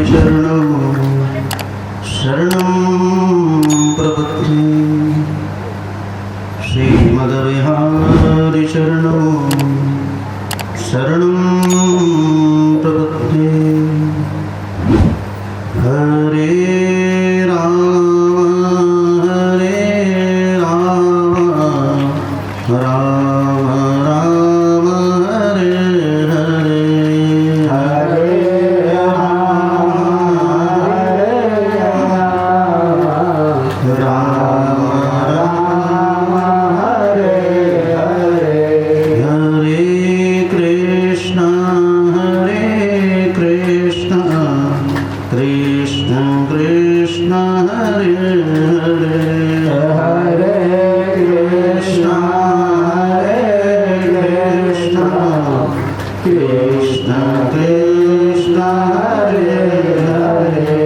चरणौ शरणं प्रपद्ये। श्रीमद्विहारी चरणौ शरणं प्रपद्ये। हरे राम राम राम हरे हरे। हरे राम राम हरे हरे। हरे कृष्ण कृष्ण कृष्ण हरे हरे। हरे कृष्ण कृष्ण कृष्ण हरे हरे।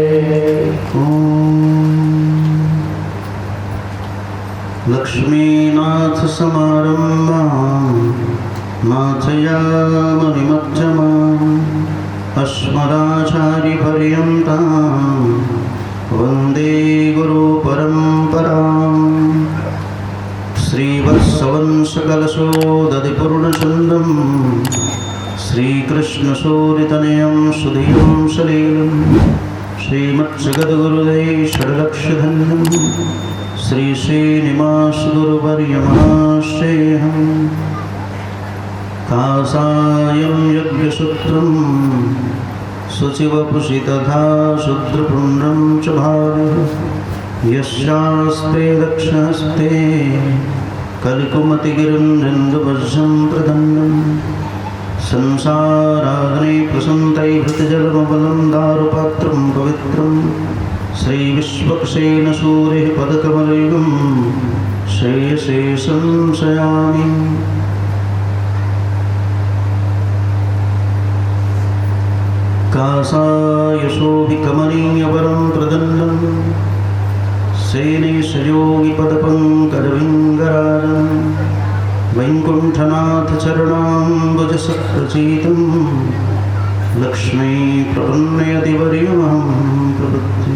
लक्ष्मीनाथ समारम्भां नाथयामनिमध्यमाम् अस्मदाचार्यपर्यन्तां वन्दे गुरुपरम्पराम्। श्रीवत्सवंशकलशोदधिपूर्णचन्द्रं श्रीकृष्णसूरितनयं सुधियं सलीलं श्रीमज्जगद्गुरुदेव षड्लक्षधन्यं श्री श्रीनिवासगुरुवर्यमाश्रयेऽहम्। कासायं यज्ञसूत्रं शुचिवपुषि तथा शूद्रपुण्ड्रं च भावः। यस्यास्ते दक्षिणहस्ते कलिकुमतिगिरिं नन्दवज्रं प्रदन्नं संसाराग्ने प्रसन्तैर्भृतजलमबलं दारुपात्रं पवित्रं श्रीविश्वक्सेनसूरिः पदकमलयुगं श्रेयसे संशयामि। कासायशोभिकमनीयवरं प्रदन्नं सेनेशयोगिपदपङ्कजविङ्गराजं वैकुण्ठनाथचरणाम्बुजसत्प्रचीतं लक्ष्मीप्रपन्नयतिवर्यमहं प्रपद्ये।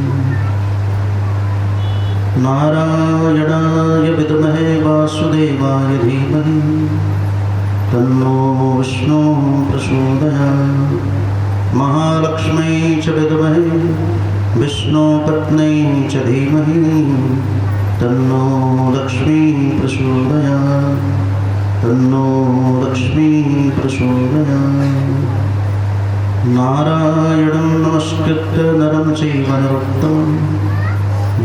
नारायणाय विद्महे वासुदेवाय धीमहि तन्नो विष्णुः प्रचोदयात्। महालक्ष्मी च विद्महे विष्णुपत्नी च धीमहि तन्नो लक्ष्मी प्रचोदयात्। तन्नो लक्ष्मी प्रचोदयात्। नारायणं नमस्कृत्य नरं चैव नरोत्तमं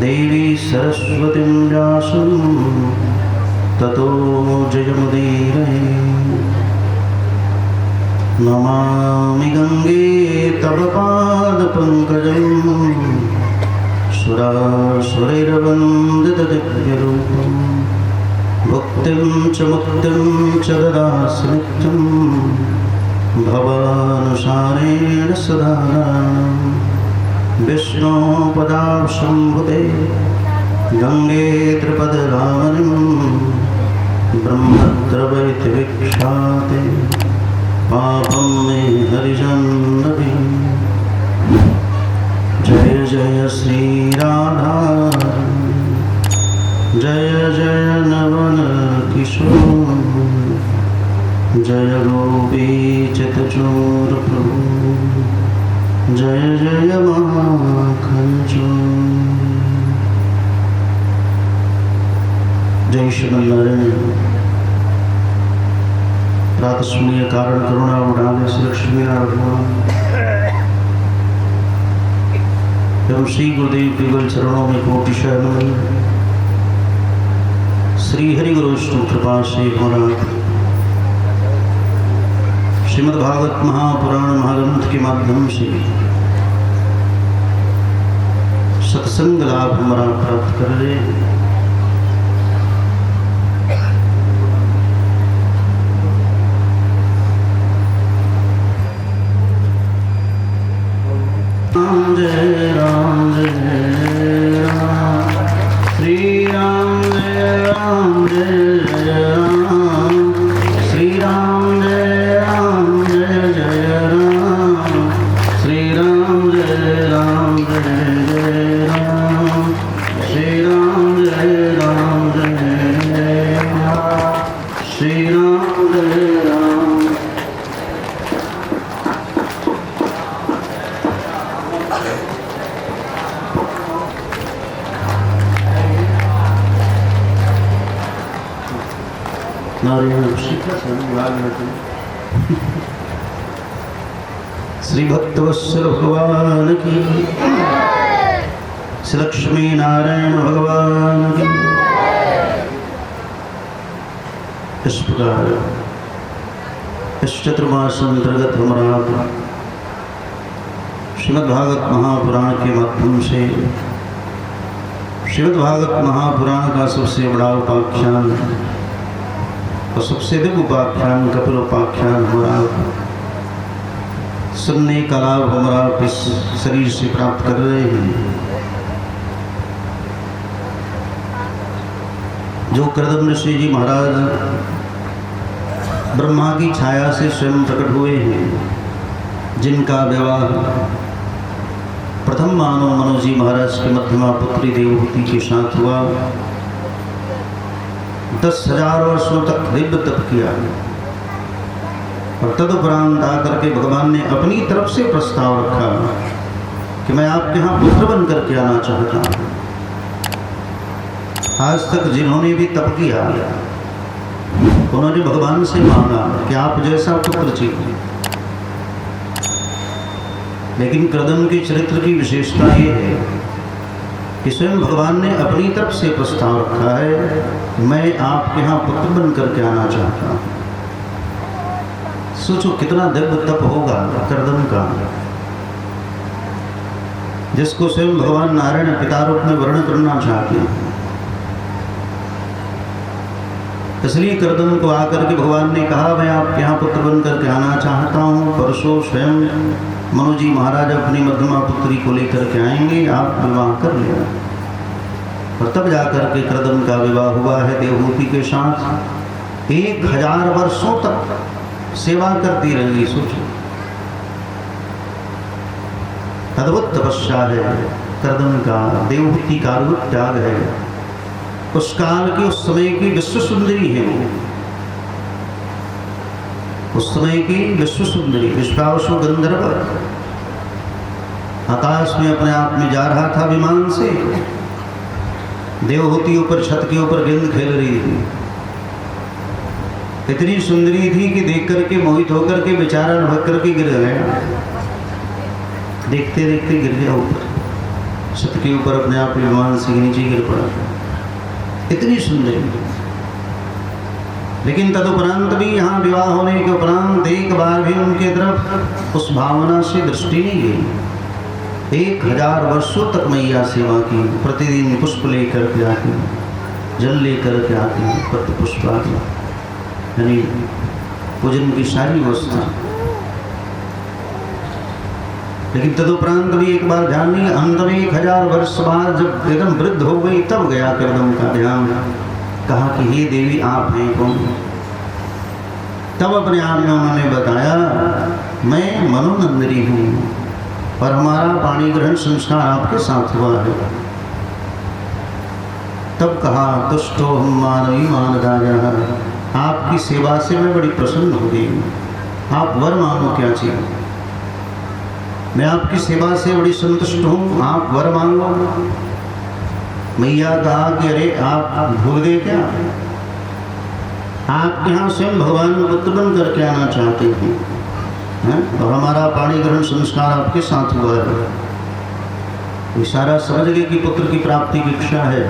देवी सरस्वतीं व्यासं ततो जयमुदीरये। नमामि गंगे तव पादपङ्कजं सुरासुरैर्वन्दितदिव्यरूपं भुक्तिं च मुक्तिं च ददासि नित्यं भवानुसारेण सदा। विष्णुपदाब्जम्भुते गंगे त्रिपदरावणं ब्रह्मद्रवैति विख्याते पापं मे हरिजन्मभि। जय जय श्री राधा जय जय नवन किशोर जय गोपीचितचोर प्रभु जय जय माखन चोर। जय श्रीमन्नारायण। प्रातस्मरणीय कारण करुणा उड़ाने से लक्ष्मी नारायण एवं श्री गुरुदेव के युगल चरणों में कोटिशः नमन। श्री हरि गुरु विष्णु कृपा से हमारा श्रीमद्भागवत महापुराण महाग्रंथ के माध्यम से सत्संग लाभ हमारा प्राप्त कर रहे। जय राम श्री राम जय राम जय राम श्री राम जय राम जय जय राम श्री राम जय जय राम जय जय राम, श्री राम जय राम जय जय राम, श्री राम जय राम। श्री भक्तवत्सल भगवान की, श्री लक्ष्मी नारायण भगवान की। इस प्रकार इस चतुर्मास अंतर्गत हमारा श्रीमद्भागवत महापुराण के माध्यम से श्रीमद्भागवत महापुराण का सबसे बड़ा उपाख्यान और सबसे दिव्य उपाख्यान कपिल उपाख्यान हमारा सुनने का लाभ हमारा इस शरीर से प्राप्त कर रहे हैं। जो करदम ऋषि जी महाराज ब्रह्मा की छाया से स्वयं प्रकट हुए हैं, जिनका विवाह प्रथम मानव मनु जी महाराज की मध्यमा पुत्री देवहूति के साथ हुआ। 10,000 वर्षों तक दिव्य तप किया और तदुपरांत आकर के भगवान ने अपनी तरफ से प्रस्ताव रखा कि मैं आपके यहाँ पुत्र बन करके आना चाहता हूँ। आज तक जिन्होंने भी तप किया उन्होंने भगवान से मांगा कि आप जैसा पुत्र चाहिए, लेकिन करदम के चरित्र की विशेषता ये है कि स्वयं भगवान ने अपनी तरफ से प्रस्ताव रखा है, मैं आपके यहाँ पुत्र बन करके आना चाहता हूँ। सोचो कितना दिव्य तप होगा करदम का, जिसको स्वयं भगवान नारायण पिता रूप में वर्णन करना चाहते हैं। इसलिए करदम को आकर के भगवान ने कहा मैं आपके यहाँ पुत्र बन करके आना चाहता हूँ। परसों स्वयं मनु जी महाराज अपनी मध्यमा पुत्री को लेकर के आएंगे, आप विवाह कर लेना। और तब जाकर के करदम का विवाह हुआ है देवहूति के साथ। 1000 वर्षों तक सेवा करती रही। सोचो अद्भुत तपस्या है करदम का, देवहूति का अद्भुत त्याग है। उस काल की उस समय की विश्व सुंदरी है वो, उस समय की विश्व सुंदरी विश्वावसु गंधर्व आकाश में अपने आप में जा रहा था विमान से। देवहूति ऊपर छत के ऊपर गेंद खेल रही थी। इतनी सुंदरी थी कि देख करके मोहित होकर के बेचारा लुढ़क करके गिर गया। देखते देखते गिर गया ऊपर, छत के ऊपर अपने आप विमान से नीचे गिर पड़ा। इतनी सुंदरी, लेकिन तदुपरांत भी यहाँ विवाह होने के उपरांत एक बार भी उनके तरफ उस भावना से दृष्टि नहीं गई। 1000 वर्षों तक मैया सेवा की। प्रतिदिन पुष्प लेकर के आती, जल लेकर के आती, पत्र पुष्प आदि, यानी पूजन की सारी व्यवस्था। लेकिन तदुपरांत भी एक बार ध्यान नहीं, अंत में 1000 वर्ष बाद जब एकदम वृद्ध हो गई तब गया करदम का ध्यान। कहा कि हे देवी आप हैं कौन? तब अपने आप में उन्होंने बताया मैं मनोनंदनी हूँ और हमारा पाणी ग्रहण संस्कार आपके साथ हुआ है। तब कहा तुष्टो हम मानवी मान राजा, आपकी सेवा से मैं बड़ी प्रसन्न हो गई हूँ। आप वर मांगो क्या चाहिए, मैं आपकी सेवा से बड़ी संतुष्ट हूँ, आप वर मांगो। मैया कहा कि अरे आप भूल गए क्या, आप यहाँ स्वयं भगवान पुत्र बन करके आना चाहते थे और हमारा पाणी ग्रहण संस्कार आपके साथ हुआ है। इशारा समझ गए कि पुत्र की प्राप्ति की इच्छा है।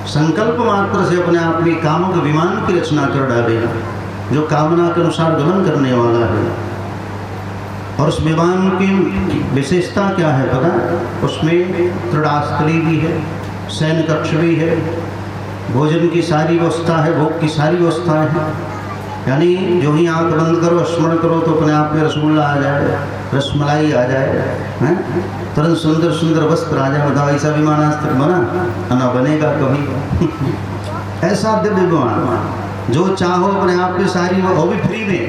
संकल्प मात्र से अपने आप में कामक विमान की रचना कर डाले, जो कामना के अनुसार गमन करने वाला है। और उस विमान की विशेषता क्या है पता? उसमें क्रीड़ास्थली भी है, सैन्य कक्ष भी है, भोजन की सारी व्यवस्था है, भोग की सारी व्यवस्था है। यानी जो ही आंख बंद करो स्मरण करो तो अपने आप में रसगुल्ला आ जाए, रसमलाई आ जाए, हैं? तुरंत सुंदर सुंदर वस्त्र आ जाए। बताओ ऐसा विमान आज तक बना ना बनेगा कभी। ऐसा दिव्य विमान जो चाहो अपने आप में सारी वो भी फ्री में,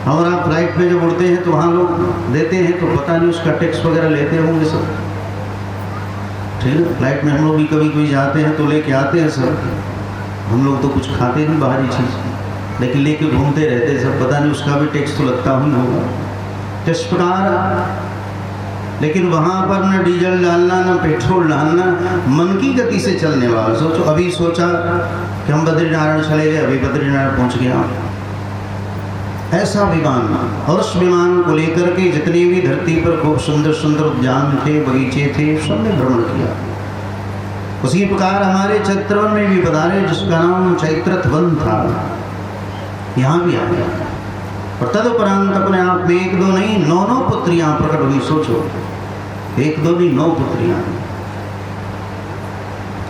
और आप फ्लाइट में जब उड़ते हैं तो वहाँ लोग देते हैं तो पता नहीं उसका टैक्स वगैरह लेते होंगे सब, ठीक है। फ्लाइट में हम लोग भी कभी कभी जाते हैं तो लेके आते हैं सब, हम लोग तो कुछ खाते नहीं बाहरी चीज़, लेकिन लेके घूमते रहते हैं सब, पता नहीं उसका भी टैक्स तो लगता ही होगा। इस प्रकार लेकिन वहाँ पर न डीजल डालना न पेट्रोल डालना, मन की गति से चलने वाला। सोचो, अभी सोचा कि हम बद्रीनारायण चले गए, अभी बद्रीनारायण पहुँच गया, ऐसा विमान। और उस विमान को लेकर के जितने भी धरती पर खूब सुंदर सुंदर उद्यान थे, बगीचे थे, सबने भ्रमण किया। उसी प्रकार हमारे चैत्रवन में भी पधारे, जिसका नाम चैत्रथ वन था, यहाँ भी आ गया। और तदुपरांत अपने आप में 1 2 नहीं 9 पुत्रियां प्रकट हुई। सोचो, 1 2 नहीं 9 पुत्रियां।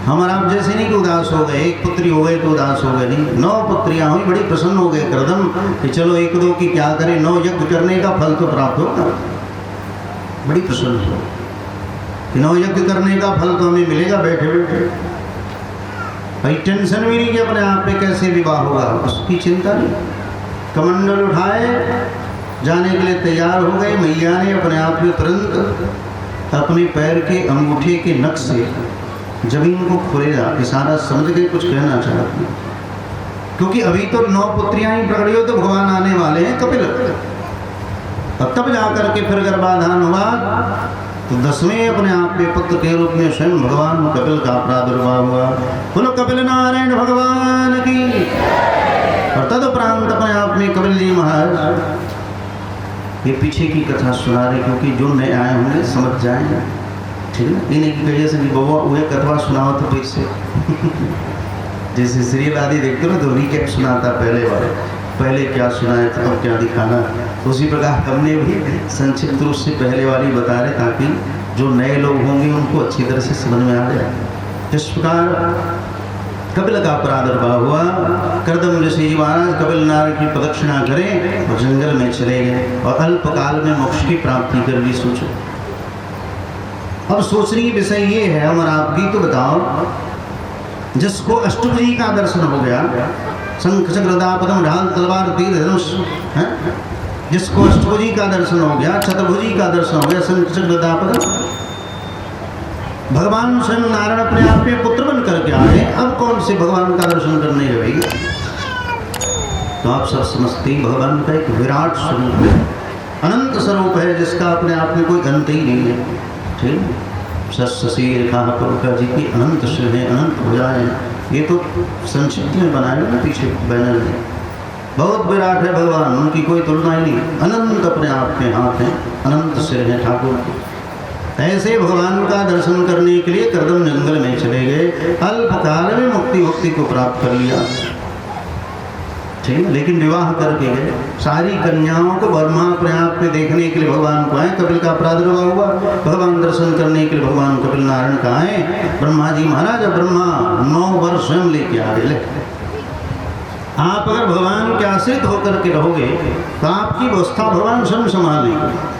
हमारा आप जैसे नहीं कि उदास हो गए, 1 पुत्री हो गए तो उदास हो गए, नहीं, 9 पुत्रियां हुई, बड़ी प्रसन्न हो गए करदम कि चलो 1 2 की क्या करें, 9 यज्ञ करने का फल तो प्राप्त होगा। बड़ी प्रसन्न हो कि 9 यज्ञ करने का फल तो हमें मिलेगा बैठे बैठे। भाई टेंशन भी नहीं कि अपने आप पे कैसे विवाह होगा, उसकी चिंता नहीं। कमंडल उठाए, जाने के लिए तैयार हो गए। मैया ने अपने आप में तुरंत अपने पैर के अंगूठे के नख से जमीन को खोलेगा, इशारा समझ के कुछ कहना चाहती, क्योंकि अभी तो 9 पुत्रियां ही प्रकट हो, तो भगवान आने वाले हैं कपिल। तब जाकर के फिर गर्भाधान हुआ तो 10वें अपने आप में पुत्र के रूप में स्वयं भगवान कपिल का प्रादुर्भाव हुआ। बोलो कपिल नारायण भगवान की। और तदुपरांत अपने आप में कपिल जी महाराज ये पीछे की कथा सुना रहे, क्योंकि जो नए आए होंगे समझ जाएंगे, ठीक है। इन्हीं की वजह से भी बउआ वह कथा सुनाओ तो फिर से जैसे सीरियल आदि देखते हो ना, तो रिकैप सुनाता पहले क्या सुनाया था और क्या दिखाना, उसी प्रकार हमने भी संक्षिप्त रूप से पहले वाली बता रहे, ताकि जो नए लोग होंगे उनको अच्छी तरह से समझ में आ जाए। जिस प्रकार कपिल का प्रादुर्भाव हुआ, करदम ऋषि जी महाराज कपिल नारायण की प्रदक्षिणा करें और जंगल में चले गए और अल्पकाल में मोक्ष की प्राप्ति कर ली। सोचो, अब सोचने की विषय ये है, हम आपकी तो बताओ, जिसको अष्टभुजी का दर्शन हो गया, शंख चक्र गदा पद्म ढाल तलवार तीर धनुष, जिसको अष्टभुजी का दर्शन हो गया, चतुर्भुजी का दर्शन हो गया, शंख चक्र गदा पद्म, भगवान स्वयं नारायण अपने आप में पुत्र बन करके आए, अब कौन से भगवान का दर्शन करने जाएगी। तो आप सब समझते हैं भगवान का एक विराट स्वरूप है, अनंत स्वरूप है, जिसका अपने आप में कोई अंत ही नहीं है, ठीक। जी की अनंत सिर है, अनंत भुजाएं, ये तो संक्षिप्त में बनाया ना पीछे बैनर में। बहुत विराट है भगवान, उनकी कोई तुलना ही नहीं, अनंत अपने आप में हाथ हैं, अनंत सिर है ठाकुर की। ऐसे भगवान का दर्शन करने के लिए करदम जंगल में चले गए, अल्पकाल में मुक्ति को प्राप्त कर लिया, ठीक। लेकिन विवाह करके गए, सारी कन्याओं को ब्रह्मा अपने आप में देखने के लिए भगवान को आए, कपिल का प्रादुर्भाव हुआ, भगवान दर्शन करने के लिए भगवान कपिल नारायण का आए। ब्रह्मा जी महाराज, ब्रह्मा 9 वर्ष स्वयं लेके आ गए। आप अगर भगवान के आश्रित होकर के रहोगे तो आपकी व्यवस्था भगवान स्वयं संभाल लेंगे,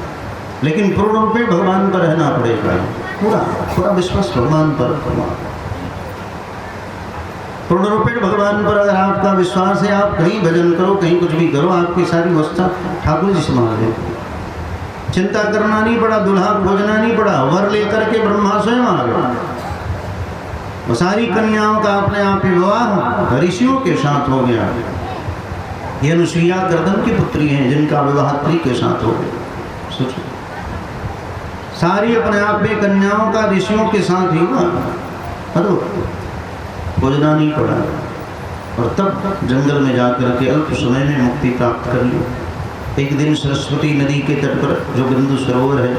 लेकिन पूर्ण रूप में भगवान पर रहना पड़ेगा, पूरा विश्वास भगवान पर। पूर्ण रूप में भगवान पर अगर आपका विश्वास है, आप कहीं भजन करो, कहीं कुछ भी करो, आपकी सारी व्यवस्था ठाकुर जी संभाल ले। चिंता करना नहीं पड़ा, दूल्हा खोजना नहीं पड़ा, वर लेकर के ब्रह्मा स्वयं आ गए। वो सारी कन्याओं का अपने आप ही विवाह ऋषियों के साथ हो गया। ये अनुसुईया गर्दन की पुत्री हैं, जिनका विवाह त्रि के साथ हो गया। सोचो, सारी अपने आप में कन्याओं का ऋषियों के साथ ही हुआ, खोजना नहीं पड़ा। और तब जंगल में जाकर के अल्प समय में मुक्ति प्राप्त कर ली। एक दिन सरस्वती नदी के तट पर जो बिंदु सरोवर है,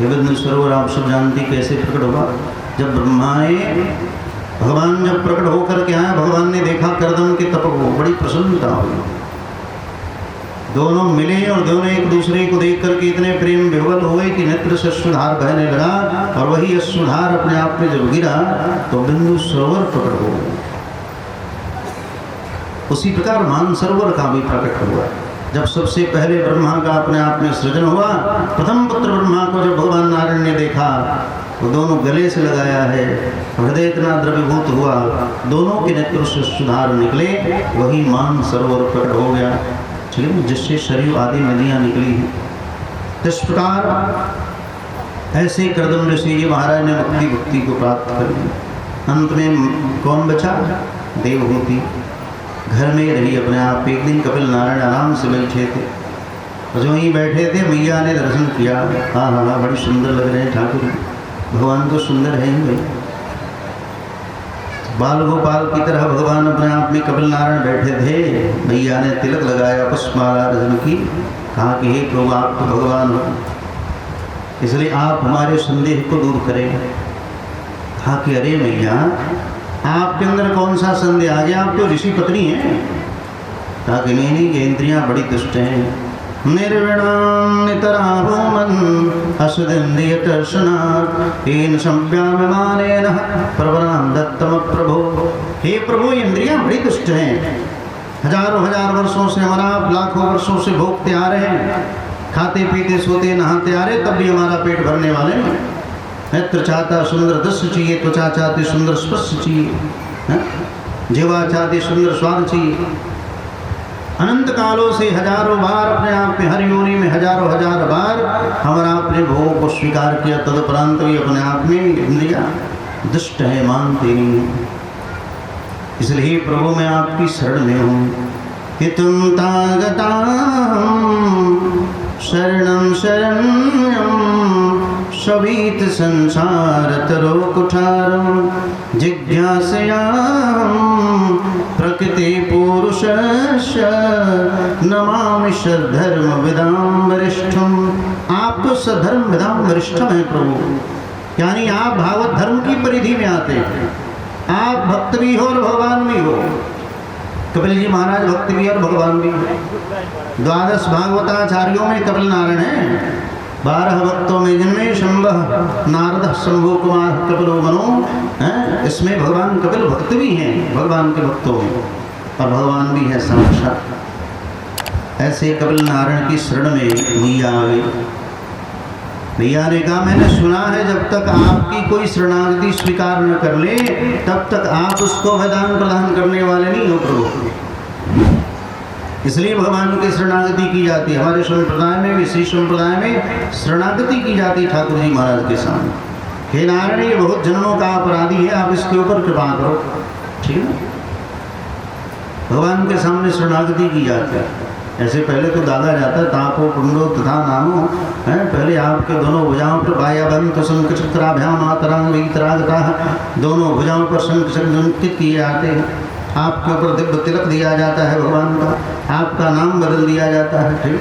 ये बिंदु सरोवर आप सब जानते कैसे प्रकट हुआ। जब ब्रह्माए भगवान जब प्रकट होकर के आए, भगवान ने देखा करदम के तप को, बड़ी प्रसन्नता हुई। दोनों मिले और दोनों एक दूसरे को देख करके इतने प्रेम विह्वल हो गए कि नेत्र से अश्रुधार बहने लगा। और वही अश्रुधार अपने आप में जब गिरा तो बिंदु सरोवर प्रकट हो गया। उसी प्रकार मानसरोवर का भी प्रकट हुआ। जब सबसे पहले ब्रह्मा का अपने आप में सृजन हुआ, प्रथम पुत्र ब्रह्मा को जब भगवान नारायण ने देखा, वो दोनों गले से लगाया है, हृदय इतना द्रवीभूत हुआ, दोनों के नेत्र से सुधार निकले, वही मानसरोवर प्रकट हो गया। ठीक है, जिससे सरयू आदि नदियाँ निकली हैं। तो इस प्रकार ऐसे कर्दम ऋषि जी महाराज ने मुक्ति भक्ति को प्राप्त कर लिया। अंत में कौन बचा? देवहूति घर में रही अपने आप। एक दिन कपिल नारायण आराम से बैठे थे, जो ही बैठे थे मैया ने दर्शन किया। हाँ हाँ हाँ, बड़ी सुंदर लग रहे हैं ठाकुर, भगवान तो सुंदर है ही भाई। बाल गोपाल की तरह भगवान अपने आप में कपिल नारायण बैठे थे। मैया ने तिलक लगाया, पुष्पमाला अर्चन की, कहा कि हे प्रभु आप तो भगवान हो, इसलिए आप हमारे संदेह को दूर करें। कहा कि अरे मैया आपके अंदर कौन सा संदेह आ गया, आप तो ऋषि पत्नी हैं। कहा कि नहीं, ये इंद्रियां बड़ी दुष्ट हैं। निर्विणाम नितराभूमन असुदिन्द्रियतर्शनात् येन संव्याम्यमानेन प्रबलां दत्तम प्रभो। हे प्रभु, इंद्रियां बड़ी दुष्ट हैं। हजारों हजार वर्षों से हमारा, लाखों वर्षों से भोगते आ रहे हैं, खाते पीते सोते नहाते आ रहे, तब भी हमारा पेट भरने वाले हैं। नेत्र चाहता सुंदर दृश्य चाहिए, त्वचा चाहती सुंदर स्पर्श चाहिए, जीवा चाहती सुंदर स्वाद चाहिए। अनंत कालों से हजारों बार अपने आप में, हर योनि में हजारों हजार बार हमारा अपने भोग को स्वीकार किया, तदुपरांत भी अपने आप में इंद्रियां दुष्ट है, मानते नहीं। इसलिए प्रभु मैं आपकी शरण में हूँ कि तुम तागता शरणं शरण्यं सवीत संसार तरो कुठारं जिज्ञासयां प्रकृति पुरुषस्य नमामि सद्धर्म विदाम वरिष्ठम। आप तो सद्धर्म विदाम वरिष्ठम है प्रभु, यानी आप भागवत धर्म की परिधि में आते हैं। आप भक्त भी हो और भगवान भी हो। कपिल जी महाराज भक्त भी और भगवान भी है। 12 भागवताचार्यों में कपिल नारायण है, 12 भक्तों में जिनमें शंभः नारद शंभु कुमार कपिलो मनो, इसमें भगवान कपिल भक्त भी हैं, भगवान के भक्तों में, और भगवान भी है साक्षात। ऐसे कपिल नारायण की शरण में मैया आ गई। मैया ने कहा मैंने सुना है जब तक आपकी कोई शरणागति स्वीकार न कर ले तब तक आप उसको वरदान प्रदान करने वाले नहीं हो प्रभु। इसलिए भगवान की शरणागति की जाती है। हमारे संप्रदाय में, विश्री संप्रदाय में शरणागति की जाती है ठाकुर जी महाराज के सामने। हे नारायण, ये बहुत जन्मों का अपराधी है, आप इसके ऊपर कृपा करो। ठीक है, भगवान के सामने शरणागति की जाती है। ऐसे पहले तो दादा जाता है तापो कुंडो तथा नामो है, पहले आपके दोनों भुजाओं पर बायाबंत शंख चक्राभ्याम मातरांग वितरागता, दोनों भुजाओं पर शंख चक्र अंकित किए जाते हैं। आपके ऊपर दिव्य तिलक दिया जाता है भगवान का, आपका नाम बदल दिया जाता है। ठीक है,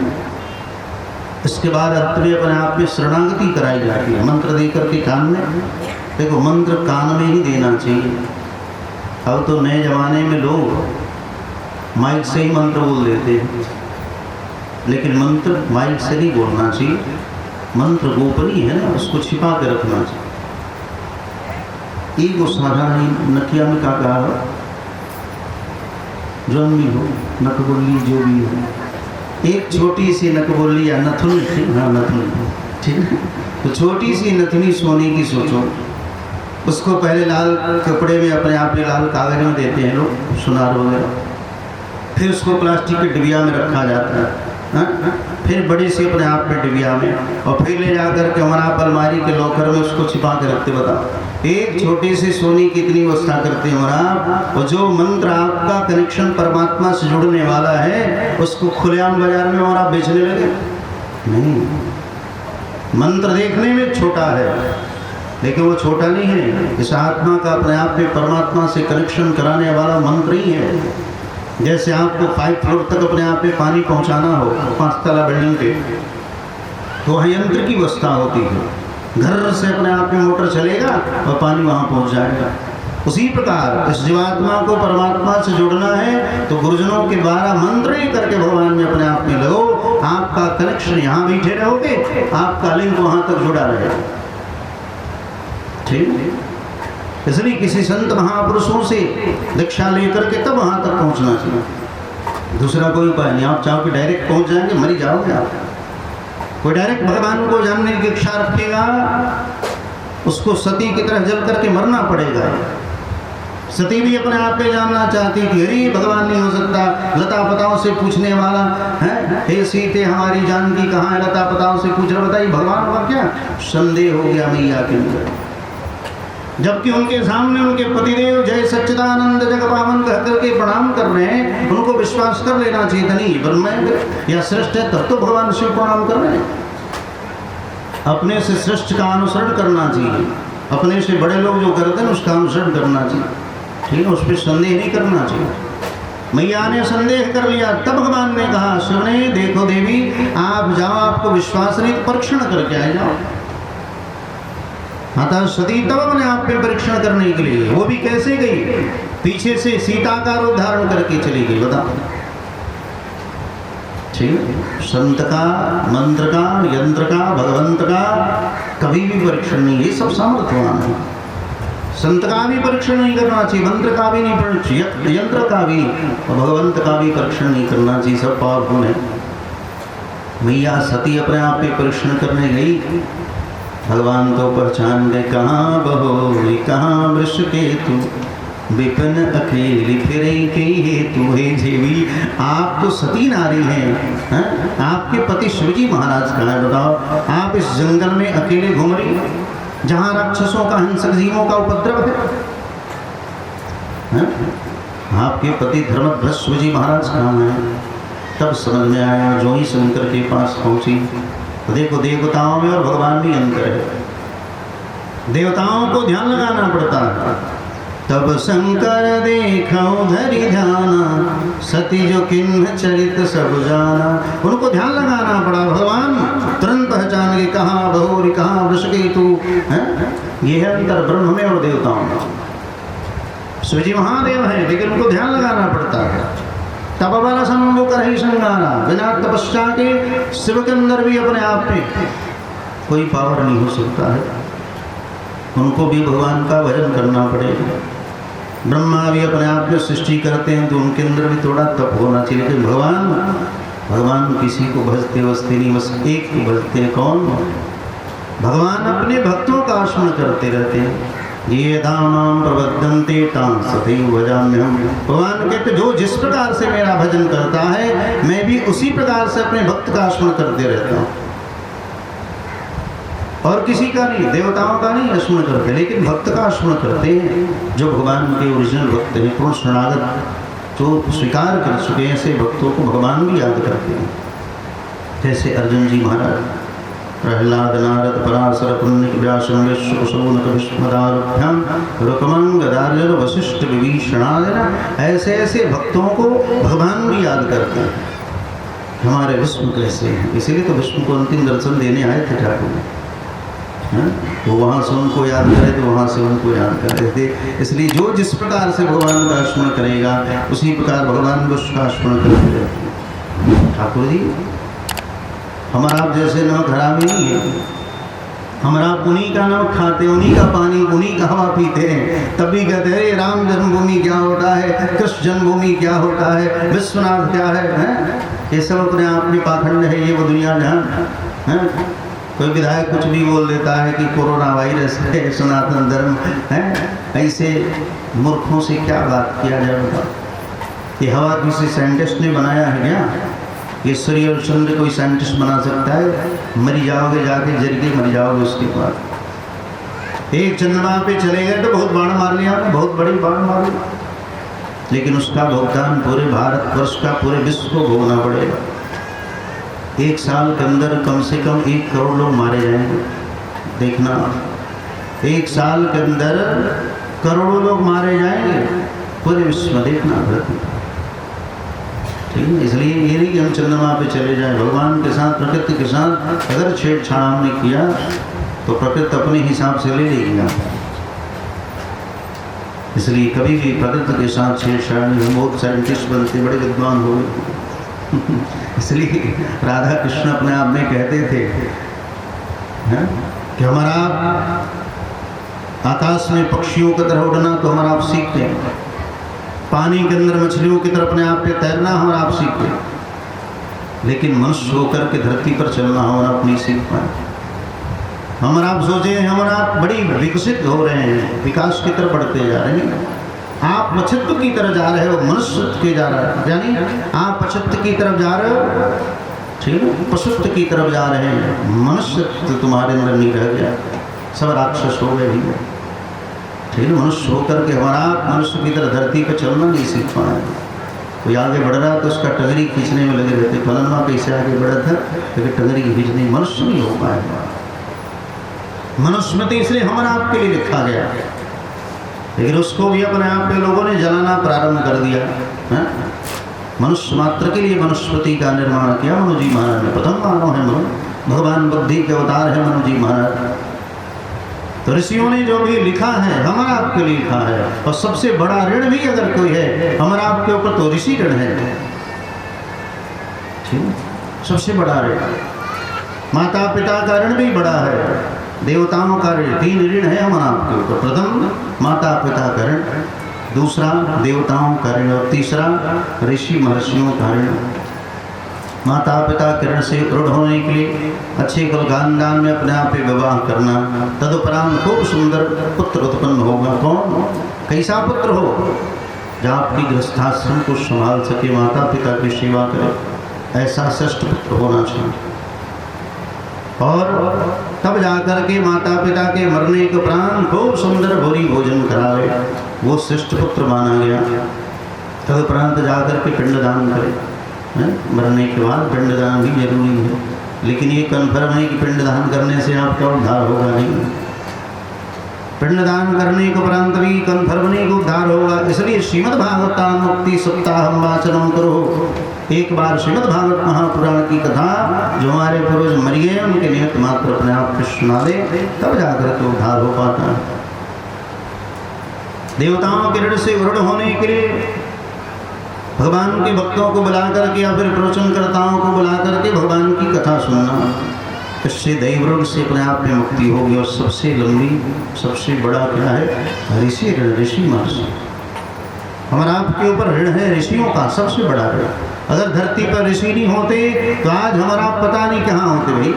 इसके बाद अंत में अपने आप में शरणागति कराई जाती है, मंत्र देकर के कान में। देखो, मंत्र कान में ही देना चाहिए। अब तो नए जमाने में लोग माइक से ही मंत्र बोल देते हैं, लेकिन मंत्र माइक से नहीं बोलना चाहिए। मंत्र गोपनीय है ना, उसको छिपा के रखना चाहिए। एक साधारण नकिया में का कहा, जो भी हो नकबुल्ली जो भी हो, एक छोटी सी नकबुल्ली या नथुनी थी, हाँ नथुनी, ठीक है, तो छोटी सी नथुनी सोने की सोचो, उसको पहले लाल कपड़े में अपने आप में लाल कागज में देते हैं लोग, सुनार वगैरह, फिर उसको प्लास्टिक के डिबिया में रखा जाता है, फिर बड़ी सी अपने आप में डिबिया में, और फिर ले जाकर के हमारा अलमारी के लॉकर में उसको छिपा के रखते। बताओ, एक छोटी सी सोनी कितनी व्यवस्था करते हैं हमारा। और जो मंत्र आपका कनेक्शन परमात्मा से जुड़ने वाला है उसको खुलेआम बाजार में हमारा बेचने लगे नहीं। मंत्र देखने में छोटा है लेकिन वो छोटा नहीं है। इस आत्मा का अपने आप में परमात्मा से कनेक्शन कराने वाला मंत्र ही है। जैसे आपको 5 फ्लोर तक अपने आप में पानी पहुंचाना हो 5 तला बिल्डिंग पे, तो वहाँ यंत्र की व्यवस्था होती है, घर से अपने आप में मोटर चलेगा और पानी वहाँ पहुँच जाएगा। उसी प्रकार इस जीवात्मा को परमात्मा से जुड़ना है तो गुरुजनों के द्वारा मंत्र ही करके भगवान में अपने आप में लगो। आपका कनेक्शन यहाँ बैठे रहोगे, आपका लिंक वहाँ तक जुड़ा रहेगा। ठीक, इसलिए किसी संत महापुरुषों से दीक्षा लेकर के तब वहाँ तक पहुँचना चाहिए। दूसरा कोई उपाय नहीं। आप चाहो कि डायरेक्ट पहुँच जाएंगे, मरी जाओगे आप। कोई डायरेक्ट भगवान को जानने की इच्छा रखेगा, उसको सती की तरह जल करके मरना पड़ेगा। सती भी अपने आप पे जानना चाहती कि अरे भगवान नहीं हो सकता, लता पताओं से पूछने वाला है, हे सीते हमारी जानकी कहाँ है, लता पताओं से पूछ रहा, बताइए भगवान का क्या संदेह हो गया मैया के अंदर। जबकि उनके सामने उनके पतिदेव जय सच्चिदानंद जगपावन कह करके प्रणाम कर रहे हैं, उनको विश्वास कर लेना चाहिए नहीं ब्रह्म या श्रेष्ठ है तब तो भगवान शिव प्रणाम कर रहे हैं। अपने से श्रेष्ठ का अनुसरण करना चाहिए, अपने से बड़े लोग जो करते हैं उसका अनुसरण करना चाहिए, ठीक है, उस पर संदेह नहीं करना चाहिए। मैया ने संदेह कर लिया, तब भगवान ने कहा शिव ने, देखो देवी आप जाओ, आपको विश्वास नहीं परीक्षण करके आए जाओ। माता सती तब अपने आप पे परीक्षण करने के लिए, वो भी कैसे गई, पीछे से सीता का रूप धारण करके चली गई। बताओ, ठीक, संत का, मंत्र का, यंत्र का, भगवंत का कभी भी परीक्षण नहीं, ये सब सामर्थ्यवान है। संत का भी परीक्षण नहीं करना चाहिए, मंत्र का भी नहीं, यंत्र का भी और भगवंत का भी परीक्षण नहीं करना चाहिए, सब पावरफुल है। मैया सती अपने आप पे परीक्षण करने गई, भगवान को पहचान गए, कहाँ बहोरी कहाँ वृष केतु, विपिन अकेली फिरे के हेतु। हे देवी आप तो सती नारी हैं, आपके पति शिवजी महाराज कहाँ है बताओ, आप इस जंगल में अकेले घूम रही जहाँ राक्षसों का, हिंसक जीवों का उपद्रव है? आपके पति धर्मध्वज शिवजी महाराज कहाँ हैं? तब समझ में आया, जो ही शंकर के पास पहुंची, देखो देवताओं में और भगवान में अंतर है, देवताओं को ध्यान लगाना पड़ता है। तब शंकर देखो धरि ध्याना, सती जो किन्ह चरित सब जाना, उनको ध्यान लगाना पड़ा। भगवान तुरंत पहचान के, कहाँ बहुरी कहाँ वृषकेतु है, ये है अंतर ब्रह्म में और देवताओं में। शिवजी महादेव है लेकिन उनको ध्यान लगाना पड़ता है। तब वाला संभव कर ही संगाना, बिना तपस्या के शिव के अंदर भी अपने आप में कोई पावर नहीं हो सकता है, उनको भी भगवान का भजन करना पड़ेगा। ब्रह्मा भी अपने आप में सृष्टि करते हैं तो उनके अंदर भी थोड़ा तप होना चाहिए, लेकिन भगवान किसी को भजते वजते नहीं, बस एक को भजते हैं। कौन? भगवान अपने भक्तों का स्मरण करते रहते हैं। ये दामाम प्रबद्धन्ते तां सतैव भजाम्यहम्। भगवान कहते जो जिस प्रकार से मेरा भजन करता है मैं भी उसी प्रकार से अपने भक्त का स्मरण करते रहता हूँ, और किसी का नहीं, देवताओं का नहीं स्मरण करते, लेकिन भक्त का स्मरण करते हैं। जो भगवान के ओरिजिनल भक्त हैं, पूर्ण शरणागत जो स्वीकार कर चुके हैं, ऐसे भक्तों को भगवान भी याद करते हैं। जैसे अर्जुन जी महाराज, प्रहलाद नारद पराशर पुण्य व्यास शौनक भीष्मदारुभ्याम रुकमं गदार्जुन वशिष्ठ विभीषणादि, ऐसे ऐसे भक्तों को भगवान भी याद करते हैं। हमारे विष्णु कैसे हैं, इसीलिए तो विष्णु को अंतिम दर्शन देने आए थे ठाकुर, तो वहाँ से उनको याद करे तो वहाँ से उनको याद करे थे। इसलिए जो जिस प्रकार से भगवान का स्मरण करेगा उसी प्रकार भगवान को उसका स्मरण करते रहते। ठाकुर जी हमारा आप जैसे नमक हरामी नहीं है, हमारा उन्हीं का नमक खाते, उन्हीं का पानी, उन्हीं का हवा पीते हैं, तब भी कहते हैं राम जन्मभूमि क्या होता है, कृष्ण जन्मभूमि क्या होता है, विश्वनाथ क्या है? ये सब अपने आप में पाखंड है, ये वो दुनिया जहाँ है। कोई विधायक कुछ भी बोल देता है कि कोरोना वायरस है, सनातन धर्म है, ऐसे मूर्खों से क्या बात किया जाए बताओ। ये हवा किसी साइंटिस्ट ने बनाया है क्या? ये सूर्य और चंद्र कोई साइंटिस्ट बना सकता है? मरी जाओगे, जाके जल के मर जाओगे। उसके बाद एक चंद्रमा पे चले गए तो बहुत बाण मार लिया, बहुत बड़ी बाण मार ली, लेकिन उसका भुगतान पूरे भारतवर्ष का, पूरे विश्व को भोगना पड़ेगा। एक साल के अंदर कम से कम 1 करोड़ लोग मारे जाएंगे, देखना। एक साल के अंदर करोड़ों लोग मारे जाएंगे पूरे विश्व में, देखना। ठीक है, इसलिए ये नहीं कि हम चंद्रमा पे चले जाएं। भगवान के साथ, प्रकृति के साथ अगर छेड़छाड़ हमने किया तो प्रकृति अपने हिसाब से ले लेगी। इसलिए कभी भी प्रकृति के साथ छेड़छाड़ नहीं। हम बहुत साइंटिस्ट बनते, बड़े विद्वान हो गए इसलिए राधा कृष्ण अपने आप में कहते थे कि हमारा आकाश में पक्षियों की तरह उड़ना तो हमारा आप सीखते हैं, पानी के अंदर मछलियों की तरह अपने आप पे तैरना हमारा आप सीखते हैं, लेकिन मनुष्य होकर के धरती पर चलना हमारा आप नहीं सीख पाए। हमारा आप सोचे हमारा आप बड़ी विकसित हो रहे हैं, विकास की तरफ बढ़ते जा रहे हैं, आप पछत्व की तरफ जा रहे हो, मनुष्यत्व की जा रहे हो, यानी आप पछत्व की तरफ जा रहे हो, ठीक है, पशुत्व की तरफ जा रहे हैं, मनुष्यत्व तुम्हारे अंदर नहीं रह गया, सब राक्षस हो गए, ठीक है। मनुष्य होकर के हमारा मनुष्य की तरह धरती पर चलना नहीं सीख पाए। कोई आगे बढ़ रहा तो उसका टंगरी खींचने में लगे रहते, फलनवा कैसे आगे बढ़ा था, लेकिन टंगरी खींचने मनुष्य नहीं हो पाएगा। मनुस्मृति इसलिए हमारा आपके लिए लिखा गया, लेकिन उसको भी अपने आप पे लोगों ने जलाना प्रारंभ कर दिया है? मनुष्य मात्र के लिए मनुस्मृति का निर्माण किया मनु जी महाराज ने। प्रथम मानव है मनु, भगवान बुद्धि के अवतार है मनु जी महाराज। तो ऋषियों ने जो भी लिखा है हमारा आपके लिए लिखा है, और सबसे बड़ा ऋण भी अगर कोई है हमारा आपके ऊपर तो ऋषि ऋण है, ठीक, सबसे बड़ा ऋण। माता पिता का ऋण भी बड़ा है, देवताओं का ऋण, 3 ऋण है हमारा आपके ऊपर। प्रथम माता पिता का ऋण, दूसरा देवताओं का ऋण, और तीसरा ऋषि महर्षियों का ऋण। माता पिता के ऋण से दृढ़ होने के लिए अच्छे कुल खानदान में अपने आप ही विवाह करना, तदुपरांत खूब सुंदर पुत्र उत्पन्न होगा। कौन, कैसा पुत्र हो, जो आपकी गृहस्थाश्रम को संभाल सके, माता पिता की सेवा करे, ऐसा श्रेष्ठ पुत्र होना चाहिए। और तब जाकर के माता पिता के मरने के उपरांत खूब सुंदर भोरी भोजन करावे, वो श्रेष्ठ पुत्र माना गया। तदुपरांत जाकर के पिंडदान करे, मरने के बाद पिंडदान भी जरूरी है, लेकिन ये कन्फर्म है कि पिंडदान करने से आपका उद्धार होगा नहीं। पिंडदान करने के उपरांत भी कन्फर्म नहीं कि उद्धार होगा। इसलिए श्रीमद् भागवताम मुक्ति सप्ताह वाचनम करो। एक बार श्रीमद् भागवत महापुराण की कथा जो हमारे पूर्वज मर गए उनके निमित्त मात्र अपने आप को सुना दे, तब जाकर के उद्धार हो पाता है। देवताओं के ऋण से दृढ़ होने के लिए भगवान के भक्तों को बुला करके या फिर प्रवचनकर्ताओं को बुला करके भगवान की कथा सुनना, इससे दैव ऋण से अपने आप में मुक्ति होगी। और सबसे लंबी सबसे बड़ा क्या है, ऋषि ऋण, ऋषि महर्षि। हमारा आपके ऊपर ऋण है ऋषियों का, सबसे बड़ा ऋण। अगर धरती पर ऋषि नहीं होते तो आज हमारा पता नहीं कहाँ होते भाई।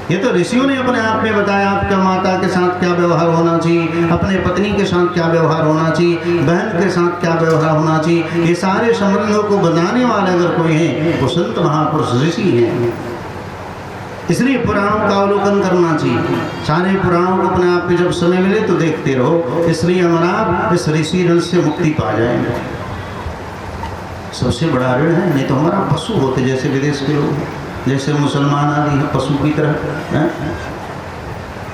ये तो ऋषियों ने अपने आप में बताया आपका माता के साथ क्या व्यवहार होना चाहिए, अपने पत्नी के साथ क्या व्यवहार होना चाहिए, बहन के साथ क्या व्यवहार होना चाहिए। ये सारे संबंधों को बनाने वाले अगर कोई हैं वो संत महापुरुष ऋषि हैं। इसलिए पुराणों का अवलोकन करना चाहिए। सारे पुराणों को अपने आप में जब समय मिले तो देखते रहो। इसलिए हमारा इस ऋषि ऋण से मुक्ति पा जाएंगे। सबसे बड़ा ऋण है, नहीं तो हमारा पशु होते जैसे विदेश के लोग, जैसे मुसलमान आदि हैं पशु की तरह हैं।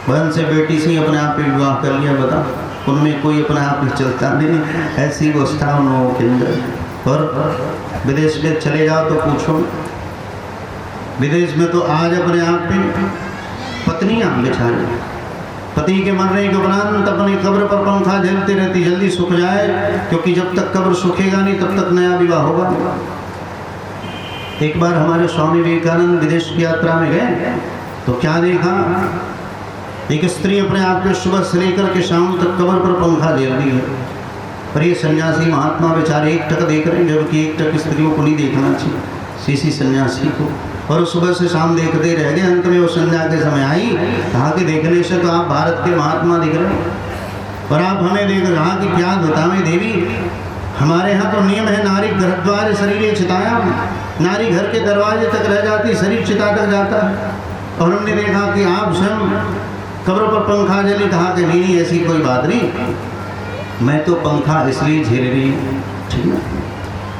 बहन से बेटी से अपने आप में विवाह कर लिया, बता उनमें कोई अपने आप में चलता नहीं, ऐसी अवस्था उन लोगों के अंदर। और विदेश में चले जाओ तो पूछो, विदेश में तो आज अपने आप में पत्नियां बेचारी पति के मरने के उपरांत अपनी कब्र पर पंखा झेलती रहती, जल्दी सूख जाए, क्योंकि जब तक कब्र सूखेगा नहीं तब तक नया विवाह होगा। एक बार हमारे स्वामी विवेकानंद विदेश की यात्रा में गए तो क्या देखा, एक स्त्री अपने आप में सुबह से लेकर के शाम तक कब्र पर पंखा झेल रही है। पर ये सन्यासी महात्मा बेचारे एक टक देख रहे हैं, जबकि एक टक स्त्रियों को नहीं देखना चाहिए, सीसी सन्यासी को। और सुबह से शाम देखते रह गए। अंत में वो संध्या के समय आई, कहा कि देखने से तो आप भारत के महात्मा दिख रहे हैं, और आप हमें देख रहा कि क्या बतावें देवी, हमारे यहाँ तो नियम है नारी घर द्वार शरीर चिताया, नारी घर के दरवाजे तक रह जाती, शरीर चिता तक जाता है। और हमने देखा कि आप स्वयं कब्र पर पंखा जले। कहा कि नहीं ऐसी कोई बात नहीं, मैं तो पंखा इसलिए झेल रही हूँ, ठीक है,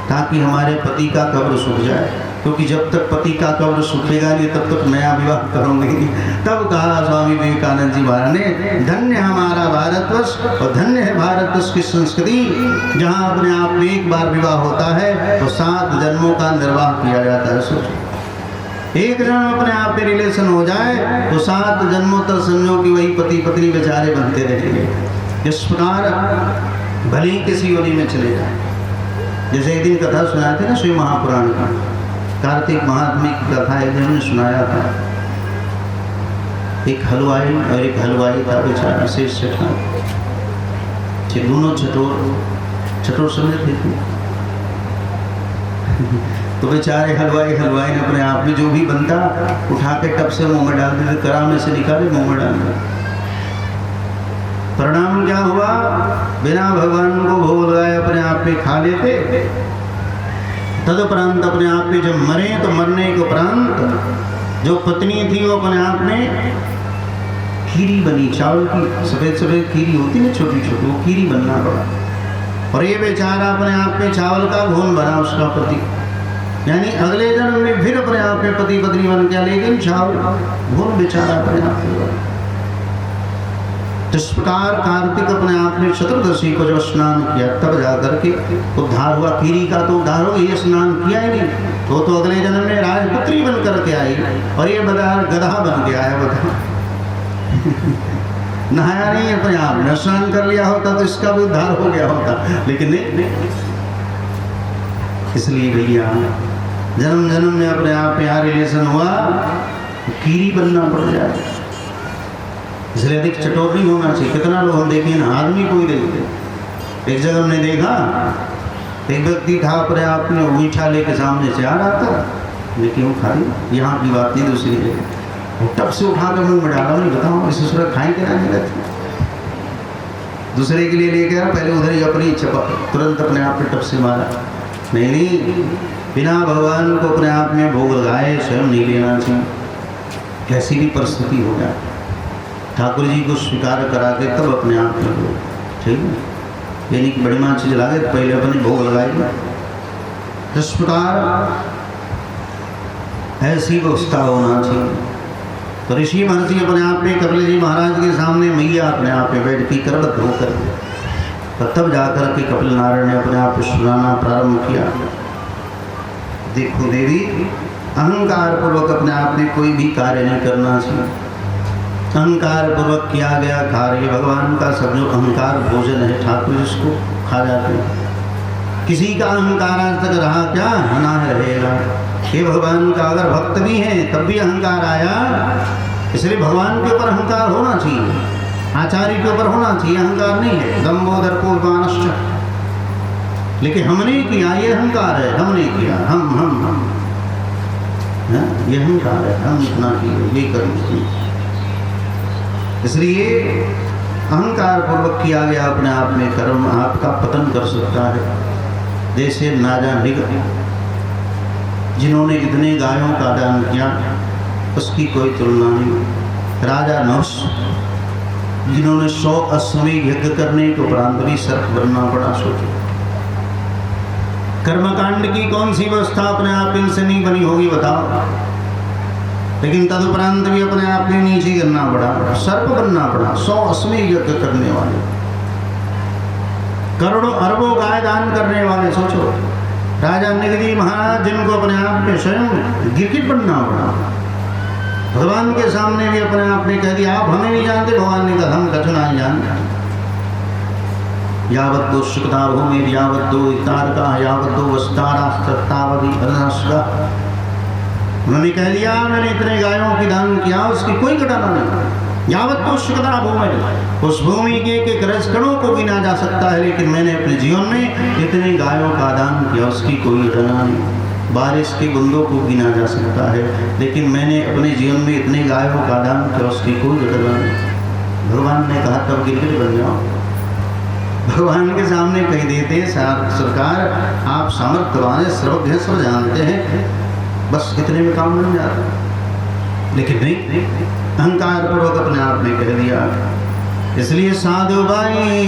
ताकि हमारे पति का कब्र सूख जाए, क्योंकि जब तक पति का कब्र सूखेगा नहीं तब तक नया विवाह करूँगी। तब कहा स्वामी विवेकानंद जी महाराज ने, धन्य हमारा भारतवर्ष और धन्य है भारतवर्ष की संस्कृति, जहाँ अपने आप में एक बार विवाह होता है तो 7 जन्मों का निर्वाह किया जाता है। सोचो, एक जन्म अपने आप में रिलेशन हो जाए तो 7 जन्मों तक समझो कि वही पति पत्नी बेचारे बनते रहेंगे। इस प्रकार भले ही किसी योनि में चले जाए। जैसे एक दिन कथा सुनाए थे ना शिव महापुराण का, कार्तिक महात्म्य की कथा एक दिन सुनाया था। एक हलवाई और एक हलवाई था बेचारा शेष सेठ, दोनों चटोर समझते थे। तो बेचारे हलवाई ने अपने आप में जो भी बनता उठा के टप से मुंह में डाल दिया, करा में से निकाले मुंह में डाल दिया। परिणाम क्या हुआ, बिना भगवान को भोग लगाए अपने आप में खा लेते। तदुपरांत अपने आप में जब मरे तो मरने के उपरांत जो पत्नी थी वो अपने आप में खीरी बनी, चावल की सफेद सफेद खीरी होती ना छोटी छोटी, वो खीरी बनना पड़ा। और ये बेचारा अपने आप में चावल का घोन बना उसका पति, यानी अगले जन्म में फिर अपने आप में पति पत्नी बन गया, लेकिन चावल घोन बेचारा अपने आप में बना। जिस प्रकार कार्तिक अपने आप में चतुर्दशी को जब स्नान किया तब जाकर के उद्धार हुआ, खीरी का तो उद्धार हो, ये स्नान किया ही नहीं तो अगले जन्म में राजपुत्री बन करके आई और ये बता गधा बन के आया। बता नहाया नहीं अपने आप में, स्नान कर लिया होता तो इसका भी उद्धार हो गया होता, लेकिन नहीं। इसलिए भैया जन्म जन्म में अपने आप में यहाँ रिलेशन हुआ, कीरी बनना पड़ जाए। इसलिए अधिक चटोर नहीं होना चाहिए। कितना लोग हम देखें ना, आदमी कोई देखते। एक जगह हमने देखा एक व्यक्ति था अपने आप में मीठा लेके सामने से आ रहा था, लेकिन वो खाली यहाँ की बात नहीं दूसरी जगह टप से उठा कर मुंह में डाला, नहीं बताओ इस दूसरा खाएं कि नहीं रहती, दूसरे के लिए लेके आया, पहले उधर ही अपनी इच्छा तुरंत अपने आप में टप से मारा। नहीं, बिना भगवान को अपने आप में भोग लगाए स्वयं नहीं लेना चाहिए, कैसी भी परिस्थिति हो जाए। ठाकुर जी को स्वीकार करा के तब अपने आप में लो, ठीक है। यानी कि बड़ी माँ चीज लागे तो पहले अपने भोग लगाएगी। इस प्रकार ऐसी व्यवस्था होना चाहिए। तो ऋषि महर्षि अपने आप में कपिल जी महाराज के सामने मैया अपने आप में बैठ की करबद्ध होकर तो तब जाकर के कपिल नारायण ने अपने आप को सुनाना प्रारंभ किया। देखो देवी, अहंकार पूर्वक अपने आप में कोई भी कार्य नहीं करना चाहिए। अहंकार पूर्वक किया गया कार्य भगवान का सब जो अहंकार भोजन है, ठाकुर जिसको खा जाते हैं। किसी का अहंकार आज तक रहा क्या? ना रहेगा। ये भगवान का अगर भक्त भी है तब भी अहंकार आया, इसलिए भगवान के ऊपर अहंकार होना चाहिए, आचार्य के ऊपर होना चाहिए, अहंकार नहीं है। दम्भो दर्पोर्वानश्च, लेकिन हमने किया ये अहंकार है, हमने किया, हम ये अहंकार है, हम इतना किए, ये करेंगे। इसलिए अहंकार पूर्वक किया गया अपने आप में कर्म आपका पतन कर सकता है। जैसे नाजा निग, जिन्होंने इतने गायों का दान किया उसकी कोई तुलना नहीं। राजा नहुष, जिन्होंने 100 अश्वमेध यज्ञ करने के उपरांत भी सर्प बनना पड़ा। सोचो, कर्मकांड की कौन सी व्यवस्था अपने आप इनसे नहीं बनी होगी बताओ, लेकिन तदुपरांत भी अपने आप में नीचे गिरना पड़ा, सर्प बनना पड़ा। 100 अश्वमेध यज्ञ करने वाले, करोड़ों अरबों गाय दान करने वाले। सोचो, राजा निगदी महाराज, जिनको अपने आप में स्वयं गिरगिट बनना पड़ा। भगवान के सामने भी अपने आप ने कह दिया आप हमें नहीं जानते, भगवान ने कहा हम कछुना नहीं जानते। यावत दो शुक्ता भूमि, यावत दो तारका, यावत दो वस्तारा सत्तावधि अनस्का। उन्होंने कह दिया मैंने इतने गायों की दान किया, उसकी कोई घटना नहीं। यावत तो शुक्ता भूमि, उस भूमि के एक रजकणों को गिना जा सकता है, लेकिन मैंने अपने जीवन में इतने गायों का दान किया, उसकी कोई घटना नहीं। बारिश की बूंदों को गिना जा सकता है, लेकिन मैंने अपने जीवन में इतने गायों का दान किया, उसकी कोई घटना नहीं। भगवान ने कहा तब गिरगिट बन जाओ। भगवान के सामने कह देते सरकार आप सामर्थ्यवान है, सर्वज्ञ सब जानते हैं, बस इतने में काम नहीं जाता। लेकिन नहीं, अहंकार पूर्वक अपने आप ने कह दिया। इसलिए साधु भाई